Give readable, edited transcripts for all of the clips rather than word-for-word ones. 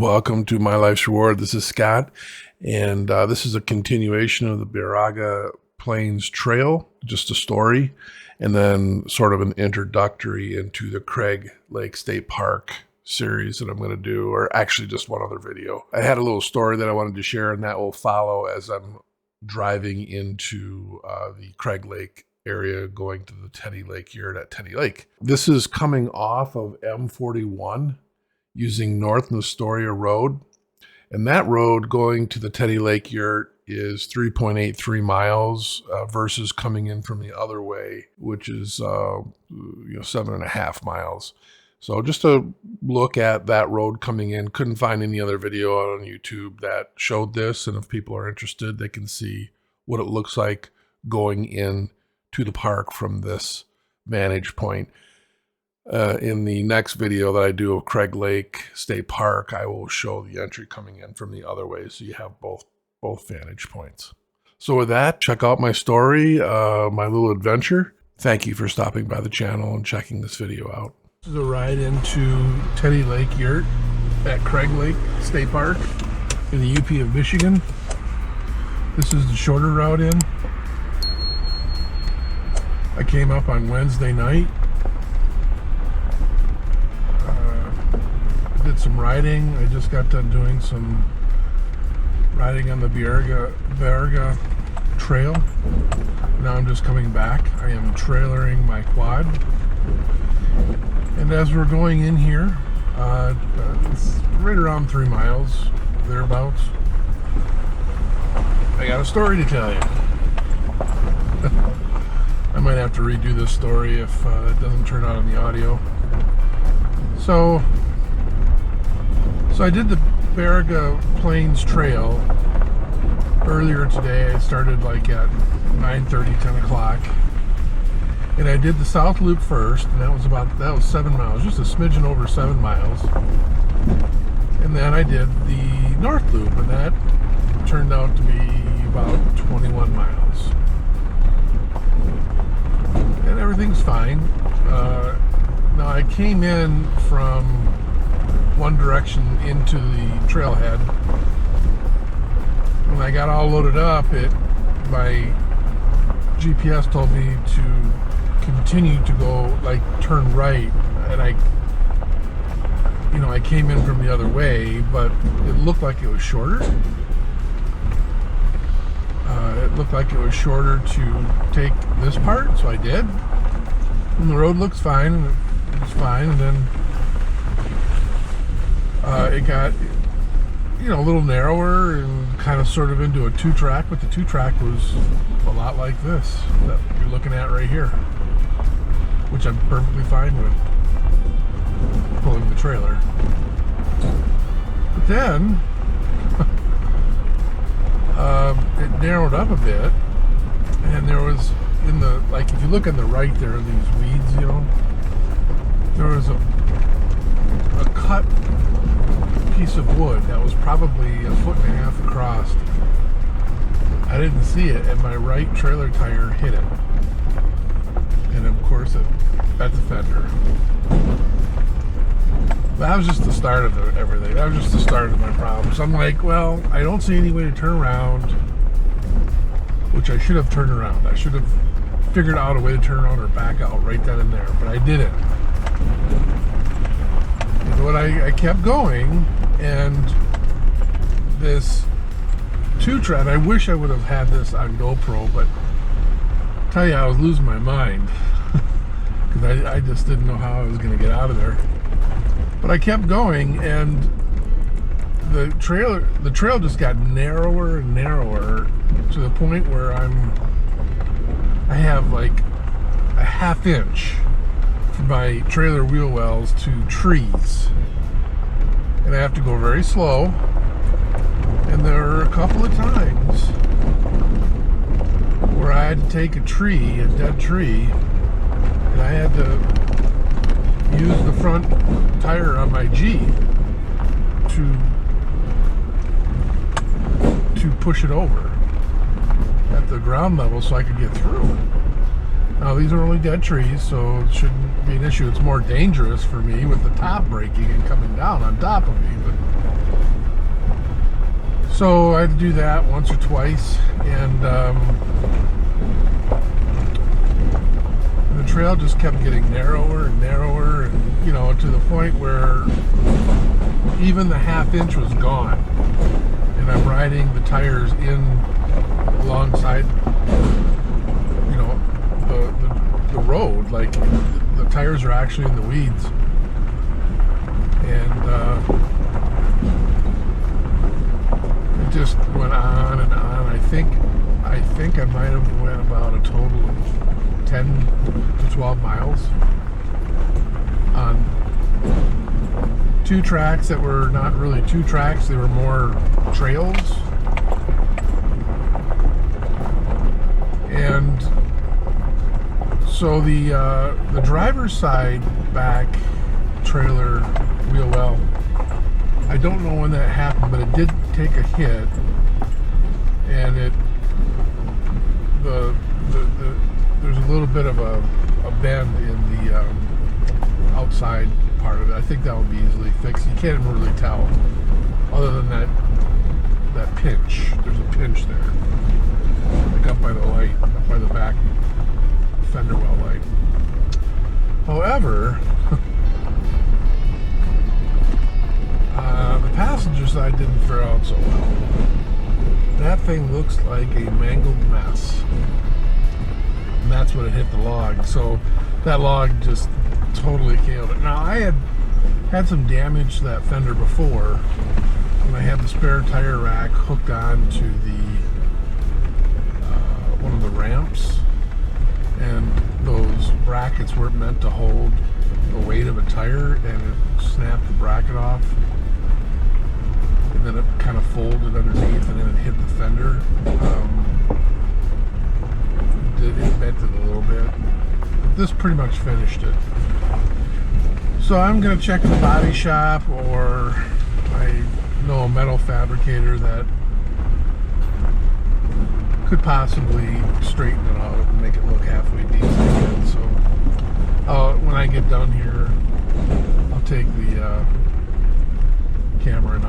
Welcome to My Life's Reward. This is Scott, and this is a continuation of the Baraga Plains Trail, just a story, and then sort of an introductory into the Teddy Lake State Park series that I'm going to do, or actually just one other video. I had a little story that I wanted to share, and that will follow as I'm driving into the Teddy Lake area going to the Teddy Lake Yurt at Teddy Lake. This is coming off of M41 using North Nestoria Road. And that road going to the Teddy Lake Yurt is 3.83 miles versus coming in from the other way, which is 7.5 miles. So just a look at that road coming in. Couldn't find any other video on YouTube that showed this. And if people are interested, they can see what it looks like going in to the park from this vantage point. In the next video that I do of Teddy Lake State Park, I will show the entry coming in from the other way, so you have both vantage points. So with that, check out my story, my little adventure. Thank you for stopping by the channel and checking this video out. This is a ride into Teddy Lake Yurt at Teddy Lake State Park in the UP of Michigan. This is the shorter route in. I came up on Wednesday night. Did some riding. I just got done doing some riding on the Baraga Trail. Now I'm just coming back. I am trailering my quad. And as we're going in here, it's right around 3 miles, thereabouts. I got a story to tell you. I might have to redo this story if it doesn't turn out on the audio. So I did the Baraga Plains Trail earlier today. I started like at 9:30, 10 o'clock. And I did the South Loop first, and that was 7 miles, just a smidgen over 7 miles. And then I did the North Loop, and that turned out to be about 21 miles. And everything's fine. Now I came in from one direction into the trailhead. When I got all loaded up, my GPS told me to continue to go, like, turn right, and I came in from the other way, but it looked like it was shorter. It looked like it was shorter to take this part, so I did. And the road looks fine, and it was fine, and then it got, a little narrower and kind of sort of into a 2-track, but the 2-track was a lot like this that you're looking at right here, which I'm perfectly fine with, pulling the trailer. But then it narrowed up a bit, and there was, if you look on the right, there are these weeds, there was a cut piece of wood that was probably 1.5 feet across. I didn't see it, and my right trailer tire hit it, and of course that's a fender. That was just the start of everything. That was just the start of my problems. I'm like, well, I don't see any way to turn around, which I should have turned around. I should have figured out a way to turn around or back out right then and there, but I didn't. But I kept going, and this 2-track, I wish I would have had this on GoPro, but I tell you, I was losing my mind because I just didn't know how I was going to get out of there. But I kept going, and the trail just got narrower and narrower to the point where I have like a 1/2 inch from my trailer wheel wells to trees, and I have to go very slow. And there were a couple of times where I had to take a dead tree, and I had to use the front tire on my Jeep to push it over at the ground level so I could get through. Now these are only dead trees, so it shouldn't be an issue. It's more dangerous for me with the top breaking and coming down on top of me, but So I had to do that once or twice, and the trail just kept getting narrower and narrower, and you know, to the point where even the half-inch was gone, and I'm riding the tires in alongside, you know, the road. Like the tires are actually in the weeds, and it just went on and on. I think I might have went about a total of 10 to 12 miles on 2 tracks that were not really 2 tracks, they were more trails. And so the driver's side back trailer wheel well, I don't know when that happened, but it did take a hit, and there's a little bit of a bend in the outside part of it. I think that will be easily fixed. You can't even really tell, other than that pinch. There's a pinch there, like up by the light, up by the back fender well light. However, the passenger side didn't fare out so well. That thing looks like a mangled mess. And that's when it hit the log. So that log just totally killed it. Now, I had some damage to that fender before when I had the spare tire rack hooked on to the one of the ramps, and those brackets weren't meant to hold the weight of a tire, and it snapped the bracket off, and then it kind of folded underneath, and then it hit the fender. It bent it a little bit. But this pretty much finished it. So I'm going to check the body shop, or I know a metal fabricator that could possibly straighten it out and make it look halfway decent again. So when I get done here, I'll take the camera and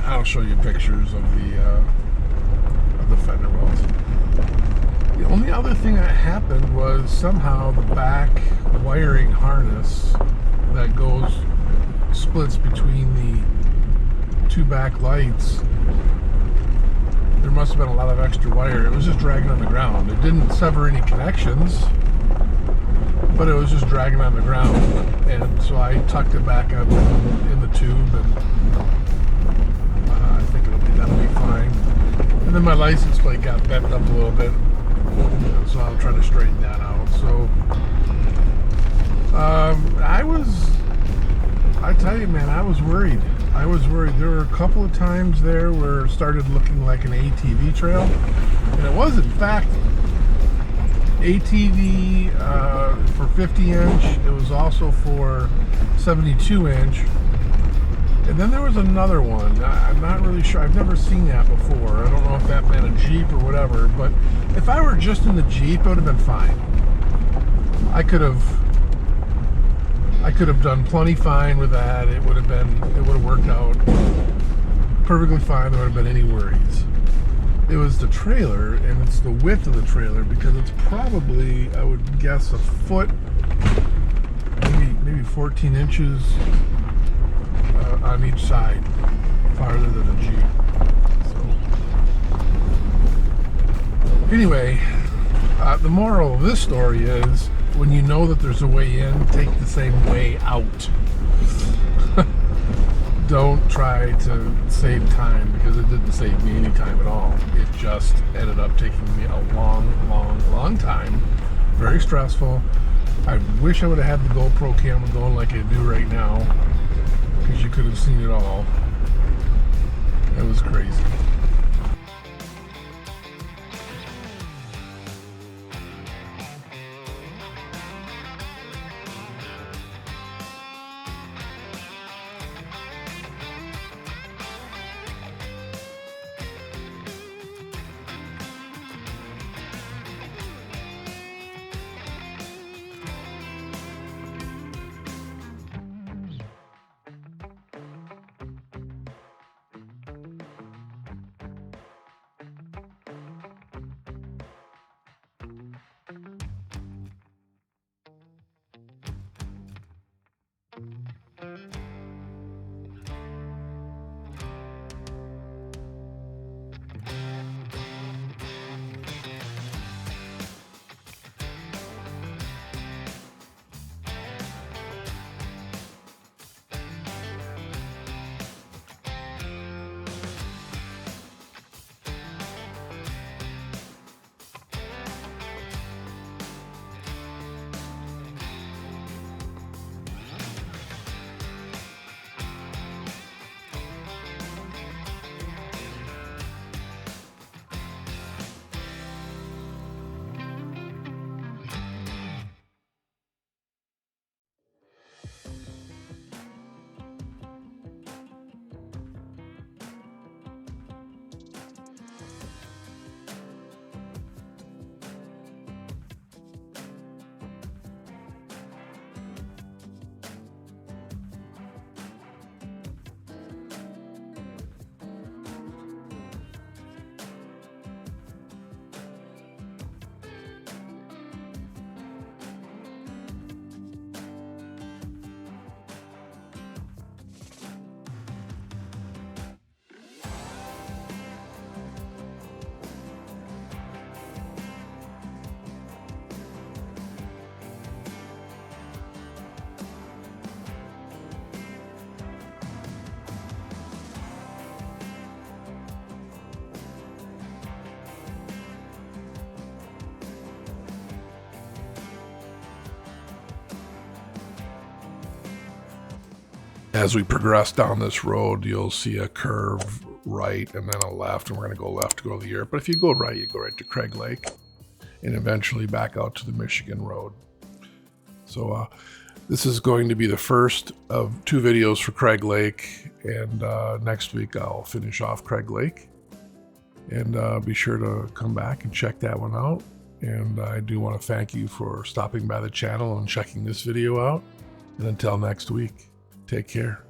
I'll show you pictures of the fender wells. The only other thing that happened was somehow the back wiring harness that splits between the 2 back lights, there must have been a lot of extra wire. It was just dragging on the ground. It didn't sever any connections, but it was just dragging on the ground. And so I tucked it back up in the tube, and I think that'll be fine. And then my license plate got bent up a little bit, so I'll try to straighten that out. So I tell you, man, I was worried. There were a couple of times there where it started looking like an ATV trail, and it was in fact ATV for 50-inch. It was also for 72-inch. And then there was another one. I'm not really sure. I've never seen that before. I don't know if that meant a Jeep or whatever. But if I were just in the Jeep, it would have been fine. I could have done plenty fine with that. It would have worked out perfectly fine. There would have been any worries. It was the trailer, and it's the width of the trailer, because it's probably, I would guess, a foot, maybe 14 inches on each side, farther than a Jeep. So, anyway, the moral of this story is, when you know that there's a way in, take the same way out. Don't try to save time, because it didn't save me any time at all. It just ended up taking me a long time. Very stressful. I wish I would have had the GoPro camera going like I do right now, because you could have seen it all. It was crazy. As we progress down this road, you'll see a curve right and then a left, and we're going to go left to go to the Yurt. But if you go right, you go right to Craig Lake and eventually back out to the Michigan Road. So this is going to be the first of 2 videos for Craig Lake, and next week I'll finish off Craig Lake. And be sure to come back and check that one out. And I do want to thank you for stopping by the channel and checking this video out. And until next week, take care.